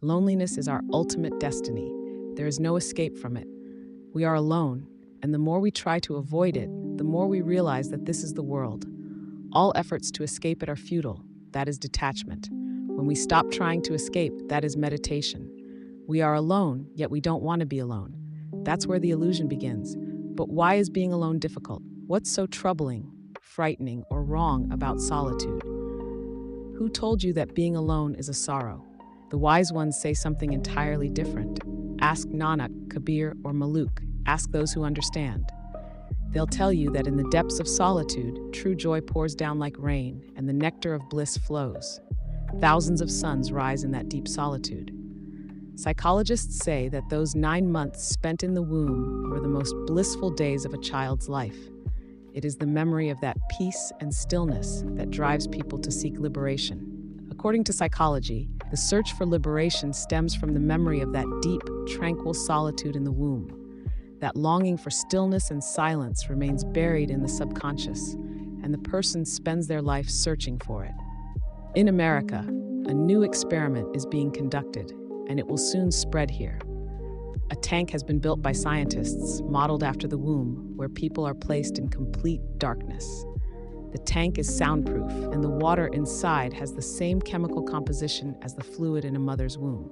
Loneliness is our ultimate destiny. There is no escape from it. We are alone, and the more we try to avoid it, the more we realize that this is the world. All efforts to escape it are futile. That is detachment. When we stop trying to escape, that is meditation. We are alone, yet we don't want to be alone. That's where the illusion begins. But why is being alone difficult? What's so troubling, frightening, or wrong about solitude? Who told you that being alone is a sorrow? The wise ones say something entirely different. Ask Nanak, Kabir, or Maluk. Ask those who understand. They'll tell you that in the depths of solitude, true joy pours down like rain, and the nectar of bliss flows. Thousands of suns rise in that deep solitude. Psychologists say that those 9 months spent in the womb were the most blissful days of a child's life. It is the memory of that peace and stillness that drives people to seek liberation. According to psychology, the search for liberation stems from the memory of that deep, tranquil solitude in the womb. That longing for stillness and silence remains buried in the subconscious, and the person spends their life searching for it. In America, a new experiment is being conducted, and it will soon spread here. A tank has been built by scientists, modeled after the womb, where people are placed in complete darkness. The tank is soundproof, and the water inside has the same chemical composition as the fluid in a mother's womb.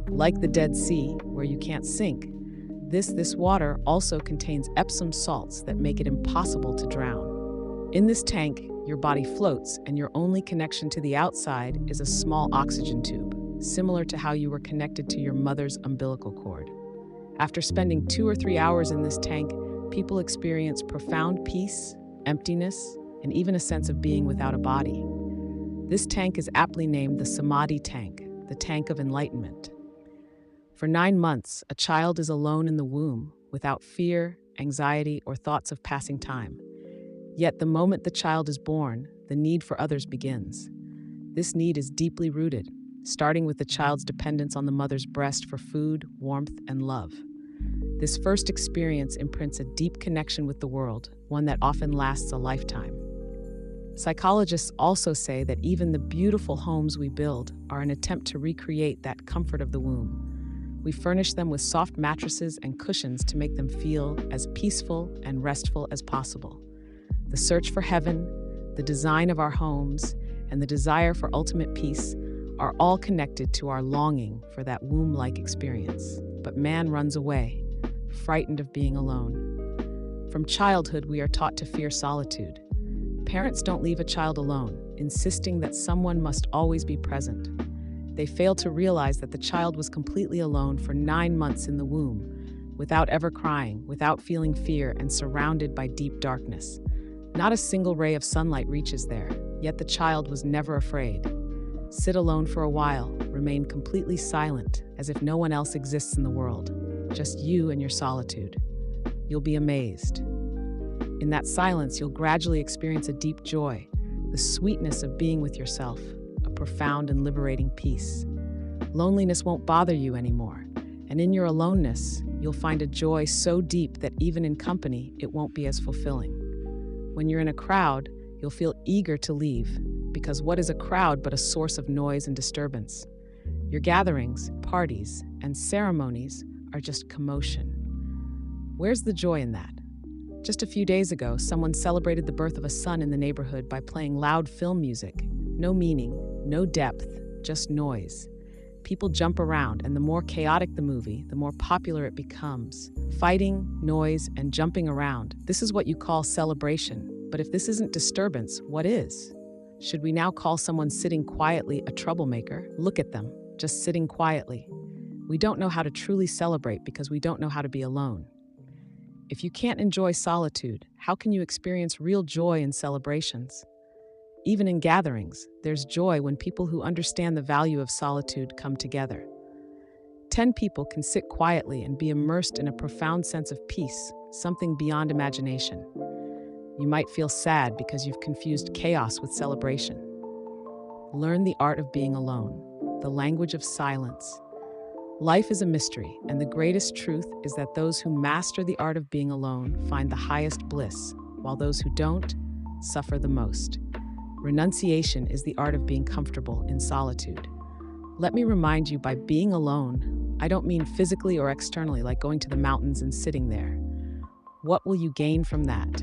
Like the Dead Sea, where you can't sink, this water also contains Epsom salts that make it impossible to drown. In this tank, your body floats, and your only connection to the outside is a small oxygen tube, similar to how you were connected to your mother's umbilical cord. After spending 2 or 3 hours in this tank, people experience profound peace, emptiness, and even a sense of being without a body. This tank is aptly named the Samadhi tank, the tank of enlightenment. For 9 months, a child is alone in the womb, without fear, anxiety, or thoughts of passing time. Yet the moment the child is born, the need for others begins. This need is deeply rooted, starting with the child's dependence on the mother's breast for food, warmth, and love. This first experience imprints a deep connection with the world, one that often lasts a lifetime. Psychologists also say that even the beautiful homes we build are an attempt to recreate that comfort of the womb. We furnish them with soft mattresses and cushions to make them feel as peaceful and restful as possible. The search for heaven, the design of our homes, and the desire for ultimate peace are all connected to our longing for that womb-like experience. But man runs away, frightened of being alone. From childhood, we are taught to fear solitude. Parents don't leave a child alone, insisting that someone must always be present. They fail to realize that the child was completely alone for 9 months in the womb, without ever crying, without feeling fear, and surrounded by deep darkness. Not a single ray of sunlight reaches there, yet the child was never afraid. Sit alone for a while, remain completely silent, as if no one else exists in the world, just you and your solitude. You'll be amazed. In that silence, you'll gradually experience a deep joy, the sweetness of being with yourself, a profound and liberating peace. Loneliness won't bother you anymore, and in your aloneness, you'll find a joy so deep that even in company, it won't be as fulfilling. When you're in a crowd, you'll feel eager to leave, because what is a crowd but a source of noise and disturbance? Your gatherings, parties, and ceremonies are just commotion. Where's the joy in that? Just a few days ago, someone celebrated the birth of a son in the neighborhood by playing loud film music. No meaning, no depth, just noise. People jump around, and the more chaotic the movie, the more popular it becomes. Fighting, noise, and jumping around. This is what you call celebration. But if this isn't disturbance, what is? Should we now call someone sitting quietly a troublemaker? Look at them, just sitting quietly. We don't know how to truly celebrate because we don't know how to be alone. If you can't enjoy solitude, how can you experience real joy in celebrations? Even in gatherings, there's joy when people who understand the value of solitude come together. 10 people can sit quietly and be immersed in a profound sense of peace, something beyond imagination. You might feel sad because you've confused chaos with celebration. Learn the art of being alone, the language of silence. Life is a mystery, and the greatest truth is that those who master the art of being alone find the highest bliss, while those who don't suffer the most. Renunciation is the art of being comfortable in solitude. Let me remind you, by being alone, I don't mean physically or externally, like going to the mountains and sitting there. What will you gain from that?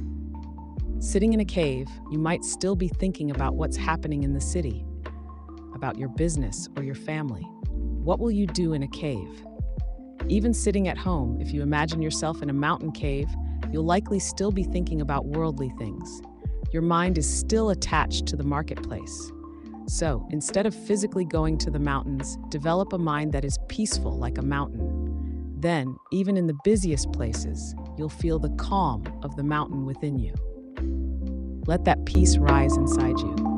Sitting in a cave, you might still be thinking about what's happening in the city, about your business or your family. What will you do in a cave? Even sitting at home, if you imagine yourself in a mountain cave, you'll likely still be thinking about worldly things. Your mind is still attached to the marketplace. So, instead of physically going to the mountains, develop a mind that is peaceful like a mountain. Then, even in the busiest places, you'll feel the calm of the mountain within you. Let that peace rise inside you.